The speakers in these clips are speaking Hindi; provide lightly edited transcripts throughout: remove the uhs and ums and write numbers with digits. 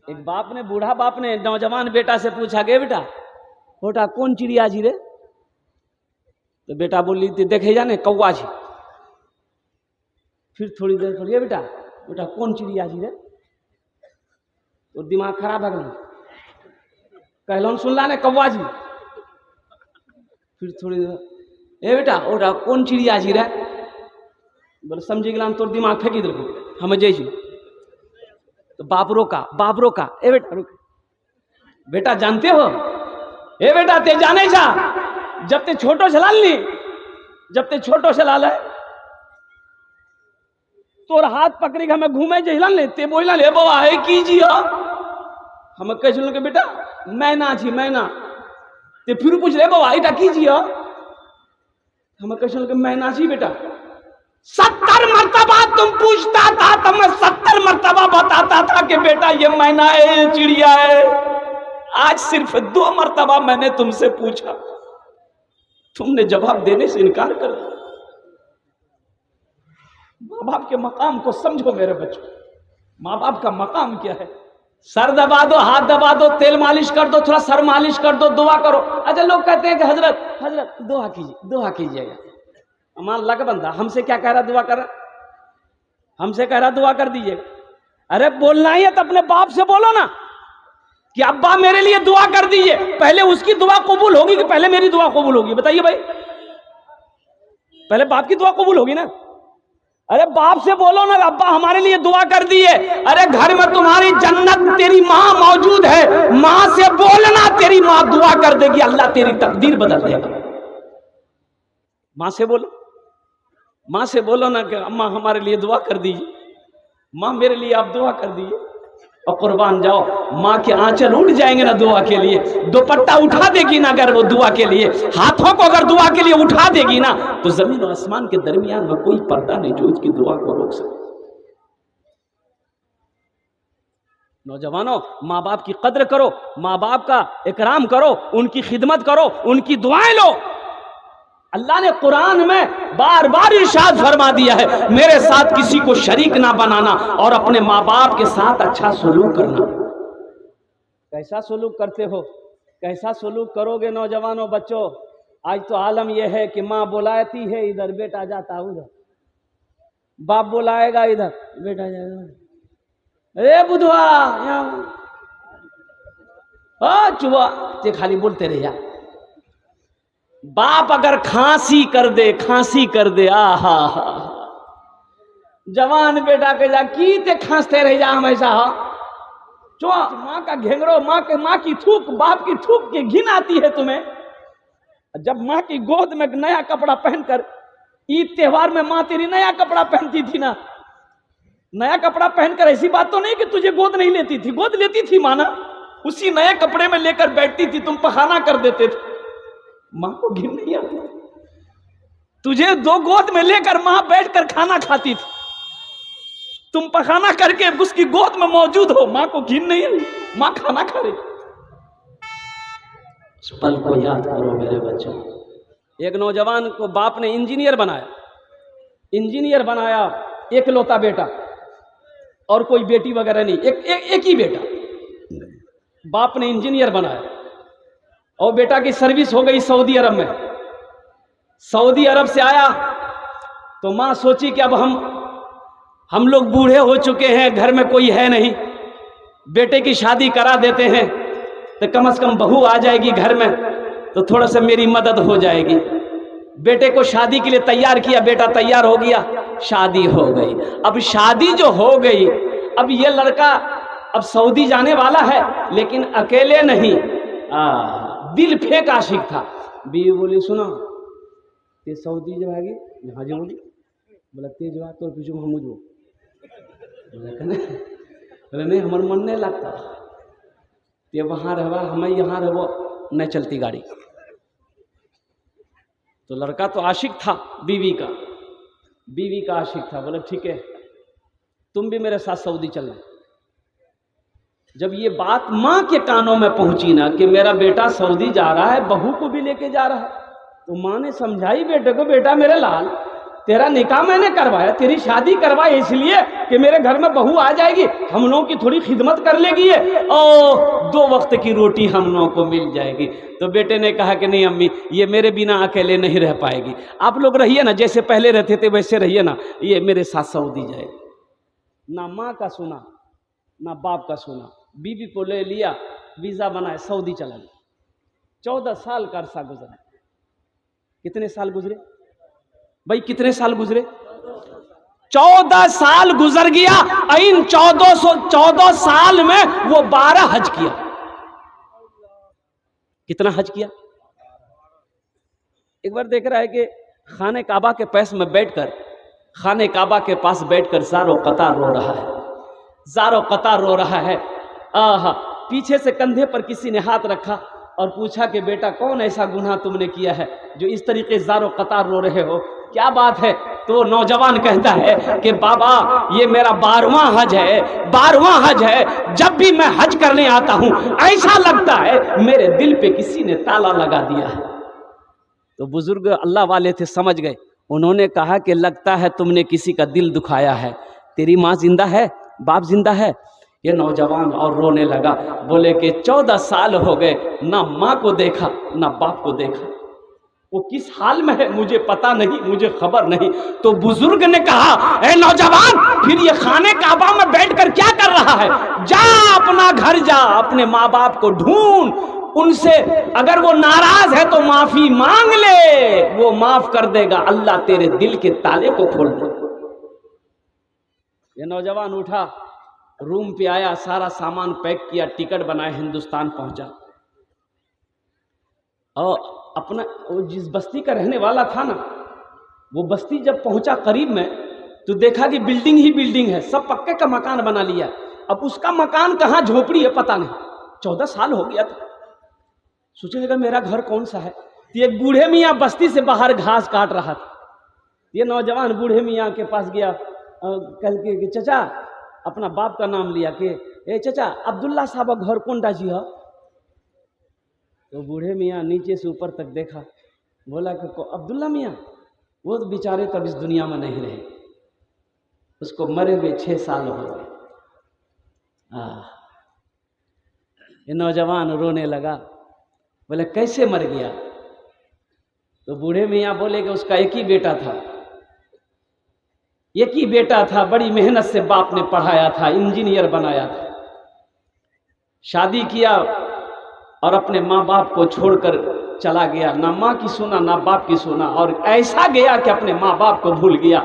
एक बाप ने, बूढ़ा बाप ने नौजवान बेटा से पूछा, गे बेटा बेटा कौन चिड़िया जी रे? तो बेटा बोली थी देखे जाने कौआ जी। फिर थोड़ी देर पर, ये बेटा बेटा कौन चिड़िया जी रे? तो दिमाग खराब है, कहलो सुनला ने कौआ जी। फिर थोड़ी देर, ए बेटा ओटा कौन चिड़िया जी रे? बोले समझी गला तोर दिमाग फेंकी दे हम जैसी। तो बाप रोका, ए बेटा रुक, बेटा जानते हो, ए बेटा ते जाने जा, जब ते छोटो छलाल ली, जब ते छोटो छलाल है तोर हाथ पकड़ी के हमें घूमे जहिलन ले, ते बोला ले बाबा है कीजिए, हम कह चलो के बेटा मैना छी मैना। ते फिर पूछ ले बाबा इटा कीजिए, हम कह चलो के मैना छी बेटा। 70 मर्तबा तुम पूछता था तो मैं 70 मर्तबा बताता था कि बेटा ये मैना है ये चिड़िया है। आज सिर्फ 2 मर्तबा मैंने तुमसे पूछा, तुमने जवाब देने से इनकार कर दिया। माँ बाप के मकाम को समझो मेरे बच्चों, माँ बाप का मकाम क्या है। सर दबा दो, हाथ दबा दो, तेल मालिश कर दो, थोड़ा सर मालिश कर दो, दुआ करो। अच्छा लोग कहते हैं कि हजरत दुआ कीजिए, दुआ कीजिएगा। मान अल्लाह का बंदा हमसे क्या कह रहा दुआ कर, हमसे कह रहा दुआ कर दीजिएगा। अरे बोलना ही है तो अपने बाप से बोलो ना कि अब्बा मेरे लिए दुआ कर दीजिए। पहले उसकी दुआ कबूल होगी कि पहले मेरी दुआ कबूल होगी? बताइए भाई, पहले बाप की दुआ कबूल होगी ना। अरे बाप से बोलो ना अब्बा हमारे लिए दुआ कर दिए। अरे घर में तुम्हारी जन्नत तेरी माँ मौजूद है, माँ से बोलना तेरी माँ दुआ कर देगी, अल्लाह तेरी तकदीर बदल देगा। माँ से बोलो, माँ से बोलो ना कि अम्मा हमारे लिए दुआ कर दीजिए, माँ मेरे लिए आप दुआ कर दीजिए। और कुर्बान जाओ, माँ के आंचल उठ जाएंगे ना दुआ के लिए, दुपट्टा उठा देगी ना अगर वो दुआ के लिए, हाथों को अगर दुआ के लिए उठा देगी ना तो जमीन और आसमान के दरमियान में कोई पर्दा नहीं जो उसकी दुआ को रोक सके। नौजवानों, माँ बाप की कद्र करो, माँ बाप का इकराम करो, उनकी खिदमत करो, उनकी दुआएं लो। अल्लाह ने कुरान में बार बार इरशाद फरमा दिया है, मेरे साथ किसी को शरीक ना बनाना और अपने माँ बाप के साथ अच्छा सलूक करना। कैसा सलूक करते हो, कैसा सलूक करोगे नौजवानों बच्चों? आज तो आलम यह है कि माँ बुलाती है इधर, बेटा जाता उधर, बाप बुलाएगा इधर, बेटा जाएगा। अरे बुधवा यहाँ चुहा ते खाली बोलते रहे यार। बाप अगर खांसी कर दे आहा जवान बेटा के जा की ते खांसते रह जा हमेशा। चो माँ का घेंगरो, माँ की थूक, बाप की थूक की घिन आती है तुम्हें। जब माँ की गोद में नया कपड़ा पहनकर, ईद त्योहार में माँ तेरी नया कपड़ा पहनती थी ना, नया कपड़ा पहनकर, ऐसी बात तो नहीं कि तुझे गोद नहीं लेती थी, गोद लेती थी माँ ना, उसी नए कपड़े में लेकर बैठती थी, तुम पखाना कर देते थे, माँ को घिन नहीं आती। तुझे 2 गोद में लेकर माँ बैठकर खाना खाती थी, तुम पखाना करके उसकी गोद में मौजूद हो, माँ को घिन नहीं है, माँ खाना खा रही। इस पल को याद करो मेरे बच्चों। एक नौजवान को बाप ने इंजीनियर बनाया, एकलौता बेटा, और कोई बेटी वगैरह नहीं, एक ही बेटा, बाप ने इंजीनियर बनाया। और बेटा की सर्विस हो गई सऊदी अरब में। सऊदी अरब से आया तो माँ सोची कि अब हम लोग बूढ़े हो चुके हैं, घर में कोई है नहीं, बेटे की शादी करा देते हैं तो कम से कम बहू आ जाएगी घर में तो थोड़ा सा मेरी मदद हो जाएगी। बेटे को शादी के लिए तैयार किया, बेटा तैयार हो गया, शादी हो गई। अब शादी जो हो गई, अब ये लड़का अब सऊदी जाने वाला है, लेकिन अकेले नहीं, दिल फेंक आशिक था। बीवी बोली सुनो ते सऊदी जो है यहाँ जो बोली, बोला तेज बात तो पीछे हम मुझे बोले नहीं हमारे मन नहीं लगता, ये वहाँ रहवा हमें यहाँ रहो, नहीं चलती गाड़ी। तो लड़का तो आशिक था बीवी का आशिक था। बोले ठीक है तुम भी मेरे साथ सऊदी चलना। जब ये बात माँ के कानों में पहुंची ना कि मेरा बेटा सऊदी जा रहा है, बहू को भी लेके जा रहा है, तो माँ ने समझाई बेटे को, बेटा मेरे लाल तेरा निकाह मैंने करवाया, तेरी शादी करवाई इसलिए कि मेरे घर में बहू आ जाएगी, हम लोगों की थोड़ी खिदमत कर लेगी और 2 वक्त की रोटी हम लोगों को मिल जाएगी। तो बेटे ने कहा कि नहीं अम्मी, ये मेरे बिना अकेले नहीं रह पाएगी, आप लोग रहिए ना, जैसे पहले रहते थे वैसे रहिए ना, ये मेरे साथ सऊदी जाएगी। ना माँ का सुना ना बाप का सुना, बीवी को ले लिया, वीजा बनाए, सऊदी चला गया। 14 साल का अरसा गुजरा। कितने साल गुजरे भाई, कितने साल गुजरे? 14 साल गुजर गया। इन 14 साल में वो 12 हज किया। कितना हज किया? एक बार देख रहा है कि खाने काबा के पास में बैठकर, खाने काबा के पास बैठकर ज़ारो कतार रो रहा है, ज़ारो कतार रो रहा है। पीछे से कंधे पर किसी ने हाथ रखा और पूछा कि बेटा कौन ऐसा गुनाह तुमने किया है जो इस तरीके ज़ारो कतार रो रहे हो, क्या बात है? तो नौजवान कहता है कि बाबा ये मेरा 12वां हज है, 12वां हज है। जब भी मैं हज करने आता हूं ऐसा लगता है मेरे दिल पे किसी ने ताला लगा दिया है। तो बुजुर्ग अल्लाह वाले थे, समझ गए। उन्होंने कहा कि लगता है तुमने किसी का दिल दुखाया है। तेरी माँ जिंदा है, बाप जिंदा है? ये नौजवान और रोने लगा, बोले कि 14 साल हो गए, ना माँ को देखा ना बाप को देखा। वो किस हाल में है मुझे पता नहीं, मुझे खबर नहीं। तो बुजुर्ग ने कहा, ए नौजवान, फिर ये खाने काबा में बैठकर क्या कर रहा है? जा अपना घर जा, अपने माँ बाप को ढूंढ, उनसे अगर वो नाराज है तो माफी मांग ले, वो माफ कर देगा, अल्लाह तेरे दिल के ताले को खोल दे। ये नौजवान उठा, रूम पे आया, सारा सामान पैक किया, टिकट बनाया, हिंदुस्तान पहुंचा। और अपना वो जिस बस्ती का रहने वाला था ना, वो बस्ती जब पहुंचा करीब में तो देखा कि बिल्डिंग ही बिल्डिंग है, सब पक्के का मकान बना लिया। अब उसका मकान कहाँ झोपड़ी है पता नहीं। 14 साल हो गया था, सोचने लगा मेरा घर कौन सा है। तो एक बूढ़े मियाँ बस्ती से बाहर घास काट रहा था। ये नौजवान बूढ़े मियाँ के पास गया, कल के चचा, अपना बाप का नाम लिया कि ए चचा, अब्दुल्ला साहब का घर कौन डाजी है? तो बूढ़े मियाँ नीचे से ऊपर तक देखा, बोला कि अब्दुल्ला मियाँ, वो तो बेचारे तब इस दुनिया में नहीं रहे, उसको मरे हुए 6 साल हो गए। ये नौजवान रोने लगा, बोले कैसे मर गया? तो बूढ़े मियाँ बोले कि उसका एक ही बेटा था, एक ही बेटा था, बड़ी मेहनत से बाप ने पढ़ाया था, इंजीनियर बनाया था, शादी किया और अपने माँ बाप को छोड़कर चला गया। ना माँ की सुना ना बाप की सुना, और ऐसा गया कि अपने माँ बाप को भूल गया।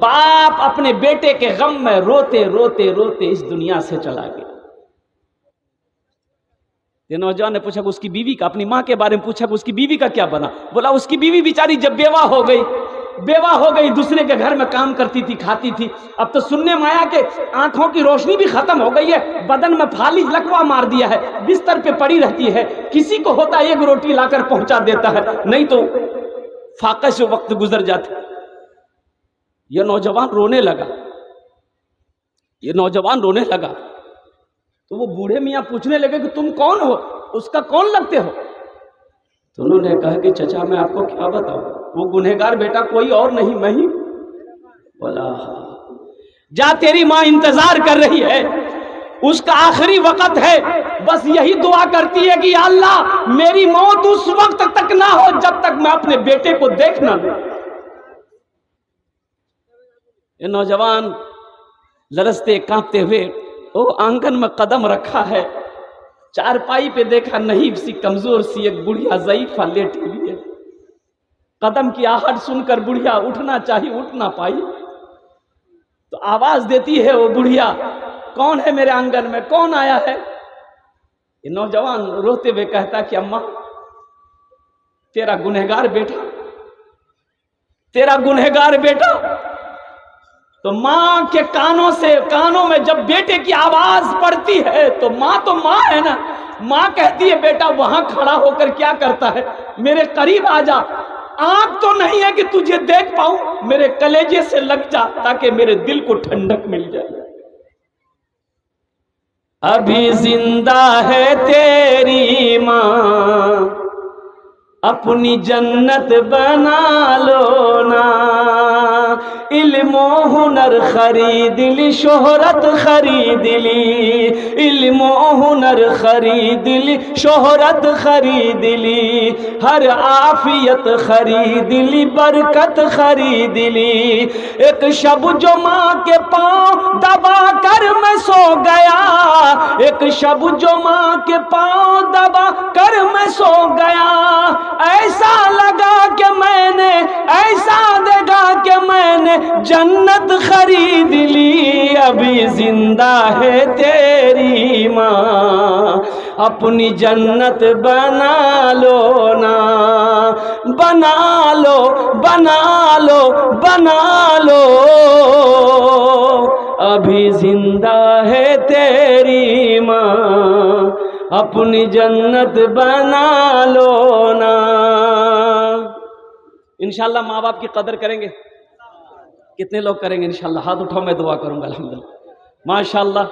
बाप अपने बेटे के गम में रोते रोते रोते इस दुनिया से चला गया। ये नौजवान ने पूछा कि उसकी बीवी का, अपनी माँ के बारे में पूछा कि उसकी बीवी का क्या बना? बोला उसकी बीवी बेचारी जब बेवा हो गई, दूसरे के घर में काम करती थी, खाती थी। अब तो सुनने में आया कि आंखों की रोशनी भी खत्म हो गई है, बदन में फालिज लकवा मार दिया है, बिस्तर पे पड़ी रहती है। किसी को होता एक रोटी लाकर पहुंचा देता है, नहीं तो फाके से वक्त गुजर जाता। यह नौजवान रोने लगा। तो वो बूढ़े मियाँ पूछने लगे कि तुम कौन हो, उसका कौन लगते हो? तो उन्होंने कहा कि चचा मैं आपको क्या बताऊं, वो गुनहगार बेटा कोई और नहीं, मैं ही। बोला जा, तेरी माँ इंतजार कर रही है, उसका आखिरी वक्त है, बस यही दुआ करती है कि अल्लाह मेरी मौत उस वक्त तक ना हो जब तक मैं अपने बेटे को देख ना लूं। ये नौजवान लरजते कांपते हुए वो आंगन में कदम रखा है, चारपाई पे देखा नहीं सी कमजोर सी एक बुढ़िया ज़ईफ़ा लेटी हुई है। कदम की आहट सुनकर बुढ़िया उठना चाहिए, उठ ना पाई। तो आवाज देती है वो बुढ़िया, कौन है मेरे आंगन में, कौन आया है? ये नौजवान रोते हुए कहता कि अम्मा तेरा गुनहगार बेटा। तो माँ के कानों में जब बेटे की आवाज पड़ती है तो माँ है ना, माँ कहती है बेटा वहां खड़ा होकर क्या करता है, मेरे करीब आ जा, आंख तो नहीं है कि तुझे देख पाऊं, मेरे कलेजे से लग जा ताकि मेरे दिल को ठंडक मिल जाए। अभी जिंदा है तेरी माँ, अपनी जन्नत बना लो ना। इल्म हुनर खरीद ली, शोहरत खरीद ली, इल्म हुनर खरीद ली, शोहरत खरीद ली, हर आफियत खरीद ली, बरकत खरीद ली। एक शब जो माँ के पाँव दबा कर मैं सो गया, एक शब जो माँ के पाँव दबा कर मैं सो गया, ऐसा लगा कि मैंने, ऐसा देखा कि मैंने जन्नत खरीद ली। अभी जिंदा है तेरी माँ, अपनी जन्नत बना लो ना, बना लो, बना लो, बना लो। अभी जिंदा है तेरी माँ, अपनी जन्नत बना लो ना। इंशाल्लाह माँ बाप की कदर करेंगे। कितने लोग करेंगे इंशाल्लाह? हाथ उठाओ, मैं दुआ करूंगा। अल्हम्दुलिल्लाह, माशाल्लाह।